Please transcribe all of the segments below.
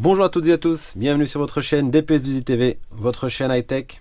Bonjour à toutes et à tous, bienvenue sur votre chaîne DPS2I TV, votre chaîne high-tech.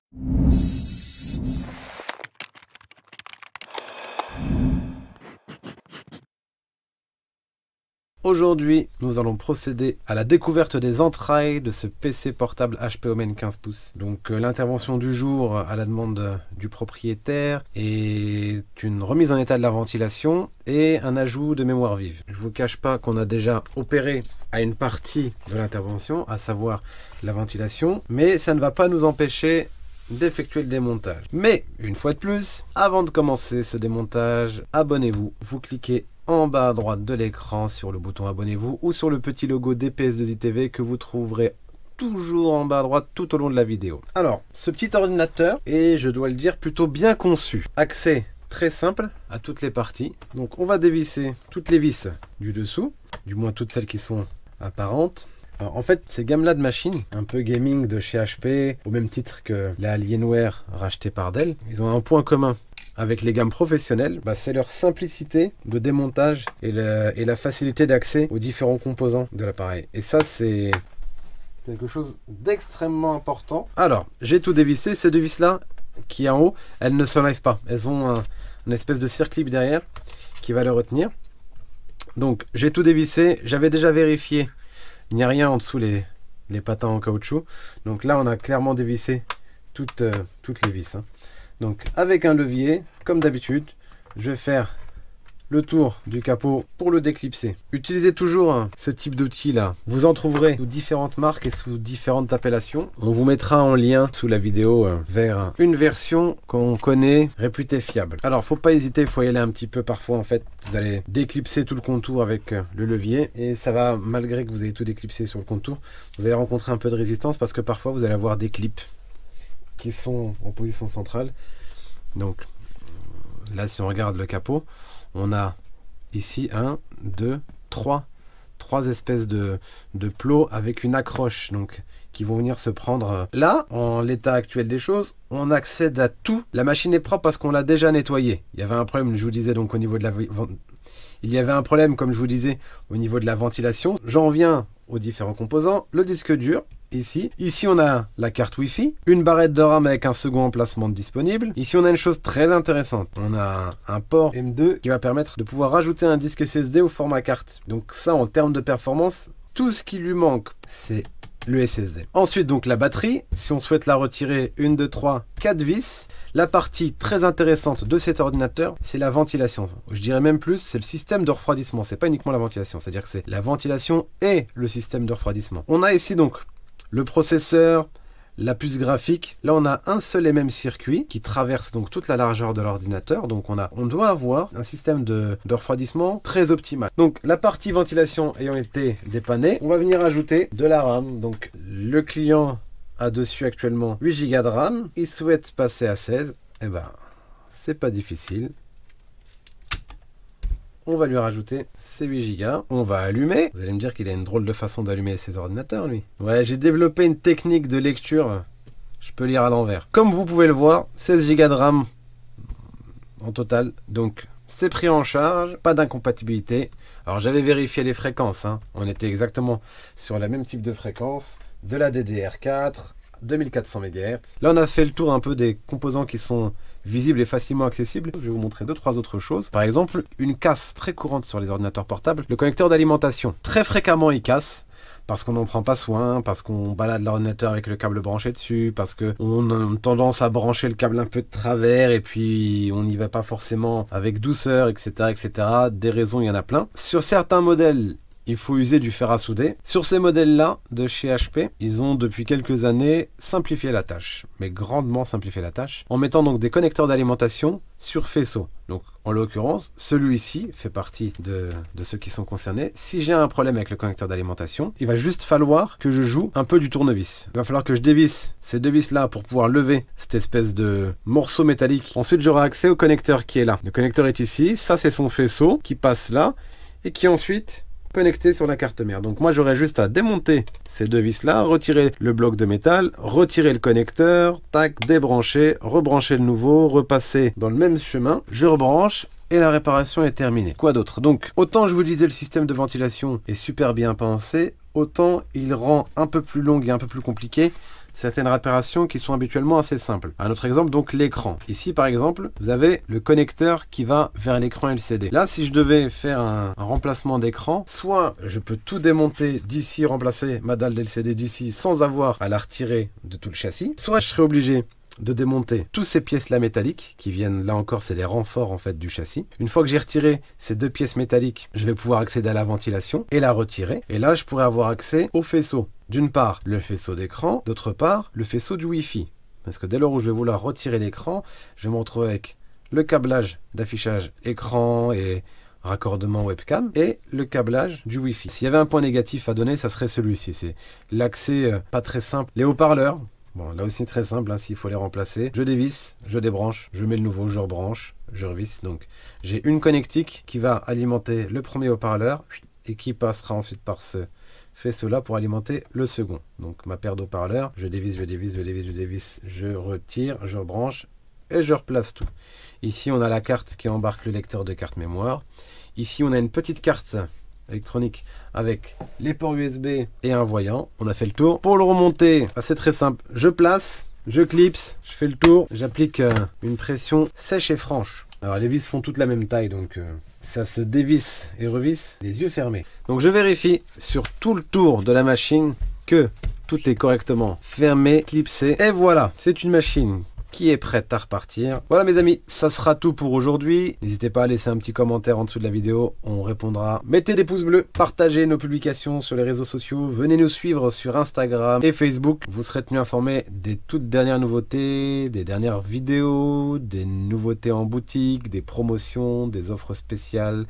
Aujourd'hui, nous allons procéder à la découverte des entrailles de ce PC portable HP Omen 15 pouces. Donc l'intervention du jour à la demande du propriétaire est une remise en état de la ventilation et un ajout de mémoire vive. Je ne vous cache pas qu'on a déjà opéré à une partie de l'intervention, à savoir la ventilation, mais ça ne va pas nous empêcher d'effectuer le démontage. Mais une fois de plus, avant de commencer ce démontage, abonnez-vous, vous cliquez en bas à droite de l'écran sur le bouton abonnez-vous ou sur le petit logo DPS2I TV que vous trouverez toujours en bas à droite tout au long de la vidéo. Alors, ce petit ordinateur est, je dois le dire, plutôt bien conçu. Accès très simple à toutes les parties. Donc on va dévisser toutes les vis du dessous, du moins toutes celles qui sont apparentes. Alors, en fait, ces gammes-là de machines, un peu gaming de chez HP, au même titre que la Alienware rachetée par Dell, ils ont un point commun avec les gammes professionnelles, c'est leur simplicité de démontage et la facilité d'accès aux différents composants de l'appareil. Et ça, c'est quelque chose d'extrêmement important. Alors, j'ai tout dévissé. Ces deux vis-là, qui est en haut, elles ne s'enlèvent pas. Elles ont une espèce de circlip derrière qui va le retenir. Donc, j'ai tout dévissé. J'avais déjà vérifié. Il n'y a rien en dessous les patins en caoutchouc. Donc là, on a clairement dévissé toutes les vis. Donc avec un levier, comme d'habitude, je vais faire le tour du capot pour le déclipser. Utilisez toujours ce type d'outil là. Vous en trouverez sous différentes marques et sous différentes appellations. On vous mettra en lien sous la vidéo vers une version qu'on connaît, réputée fiable. Alors faut pas hésiter, il faut y aller un petit peu parfois en fait. Vous allez déclipser tout le contour avec le levier et ça va, malgré que vous ayez tout déclipsé sur le contour, vous allez rencontrer un peu de résistance parce que parfois vous allez avoir des clips qui sont en position centrale. Donc là, si on regarde le capot, on a ici 1, 2, 3 espèces de plots avec une accroche, donc qui vont venir se prendre. Là, en l'état actuel des choses, on accède à tout. La machine est propre parce qu'on l'a déjà nettoyée. Il y avait un problème, je vous disais, donc au niveau de la il y avait un problème, comme je vous disais, au niveau de la ventilation. J'en viens aux différents composants. Le disque dur, ici. Ici, on a la carte Wi-Fi, une barrette de RAM avec un second emplacement disponible. Ici, on a une chose très intéressante. On a un port M2 qui va permettre de pouvoir rajouter un disque SSD au format carte. Donc ça, en termes de performance, tout ce qui lui manque, c'est le SSD. Ensuite, donc la batterie. Si on souhaite la retirer, 1, 2, 3, 4 vis. La partie très intéressante de cet ordinateur, c'est la ventilation. Je dirais même plus, c'est le système de refroidissement. C'est pas uniquement la ventilation, c'est-à-dire que c'est la ventilation et le système de refroidissement. On a ici donc le processeur, la puce graphique. Là, on a un seul et même circuit qui traverse donc toute la largeur de l'ordinateur. Donc, on doit avoir un système de refroidissement très optimal. Donc, la partie ventilation ayant été dépannée, on va venir ajouter de la RAM. Donc, le client a dessus actuellement 8 Go de RAM. Il souhaite passer à 16. Eh ben, c'est pas difficile. On va lui rajouter ces 8 Go. On va allumer. Vous allez me dire qu'il a une drôle de façon d'allumer ses ordinateurs, lui. Ouais, j'ai développé une technique de lecture. Je peux lire à l'envers. Comme vous pouvez le voir, 16 Go de RAM en total. Donc, c'est pris en charge. Pas d'incompatibilité. Alors, j'avais vérifié les fréquences. On était exactement sur la même type de fréquence. De la DDR4. 2400 MHz. Là, on a fait le tour un peu des composants qui sont visibles et facilement accessibles. Je vais vous montrer 2-3 autres choses. Par exemple, une casse très courante sur les ordinateurs portables, le connecteur d'alimentation. Très fréquemment, il casse parce qu'on n'en prend pas soin, parce qu'on balade l'ordinateur avec le câble branché dessus, parce qu'on a tendance à brancher le câble un peu de travers et puis on n'y va pas forcément avec douceur, etc., etc. Des raisons, il y en a plein. Sur certains modèles, il faut user du fer à souder. Sur ces modèles-là, de chez HP, ils ont depuis quelques années simplifié la tâche, mais grandement simplifié la tâche, en mettant donc des connecteurs d'alimentation sur faisceau. Donc, en l'occurrence, celui-ci fait partie de ceux qui sont concernés. Si j'ai un problème avec le connecteur d'alimentation, il va juste falloir que je joue un peu du tournevis. Il va falloir que je dévisse ces deux vis-là pour pouvoir lever cette espèce de morceau métallique. Ensuite, j'aurai accès au connecteur qui est là. Le connecteur est ici, ça c'est son faisceau qui passe là et qui ensuite connecté sur la carte mère. Donc moi j'aurais juste à démonter ces deux vis là, retirer le bloc de métal, retirer le connecteur, tac, débrancher, rebrancher le nouveau, repasser dans le même chemin, je rebranche et la réparation est terminée. Quoi d'autre? Donc autant je vous disais le système de ventilation est super bien pensé, autant il rend un peu plus longue et un peu plus compliquée certaines réparations qui sont habituellement assez simples. Un autre exemple, donc l'écran. Ici, par exemple, vous avez le connecteur qui va vers l'écran LCD. Là, si je devais faire un remplacement d'écran, soit je peux tout démonter d'ici, remplacer ma dalle d'LCD d'ici sans avoir à la retirer de tout le châssis, soit je serais obligé de démonter toutes ces pièces-là métalliques qui viennent, là encore, c'est des renforts en fait du châssis. Une fois que j'ai retiré ces deux pièces métalliques, je vais pouvoir accéder à la ventilation et la retirer. Et là, je pourrais avoir accès au faisceau. D'une part, le faisceau d'écran, d'autre part, le faisceau du Wi-Fi. Parce que dès lors où je vais vouloir retirer l'écran, je vais me retrouver avec le câblage d'affichage écran et raccordement webcam et le câblage du Wi-Fi. S'il y avait un point négatif à donner, ça serait celui-ci. C'est l'accès pas très simple. Les haut-parleurs. Bon, là aussi très simple, hein, s'il faut les remplacer. Je dévisse, je débranche, je mets le nouveau, je rebranche, je revisse. Donc j'ai une connectique qui va alimenter le premier haut-parleur et qui passera ensuite par ce faisceau-là pour alimenter le second. Donc ma paire d'haut-parleurs, je dévisse, je dévisse, je dévisse, je dévisse, je retire, je rebranche et je replace tout. Ici on a la carte qui embarque le lecteur de carte mémoire. Ici on a une petite carte électronique avec les ports USB et un voyant. On a fait le tour. Pour le remonter, c'est très simple. Je place, je clipse, je fais le tour, j'applique une pression sèche et franche. Alors les vis font toutes la même taille, donc ça se dévisse et revisse les yeux fermés. Donc je vérifie sur tout le tour de la machine que tout est correctement fermé, clipsé. Et voilà, c'est une machine qui est prête à repartir. Voilà mes amis, ça sera tout pour aujourd'hui. N'hésitez pas à laisser un petit commentaire en dessous de la vidéo, on répondra. Mettez des pouces bleus, partagez nos publications sur les réseaux sociaux, venez nous suivre sur Instagram et Facebook. Vous serez tenu informé des toutes dernières nouveautés, des dernières vidéos, des nouveautés en boutique, des promotions, des offres spéciales.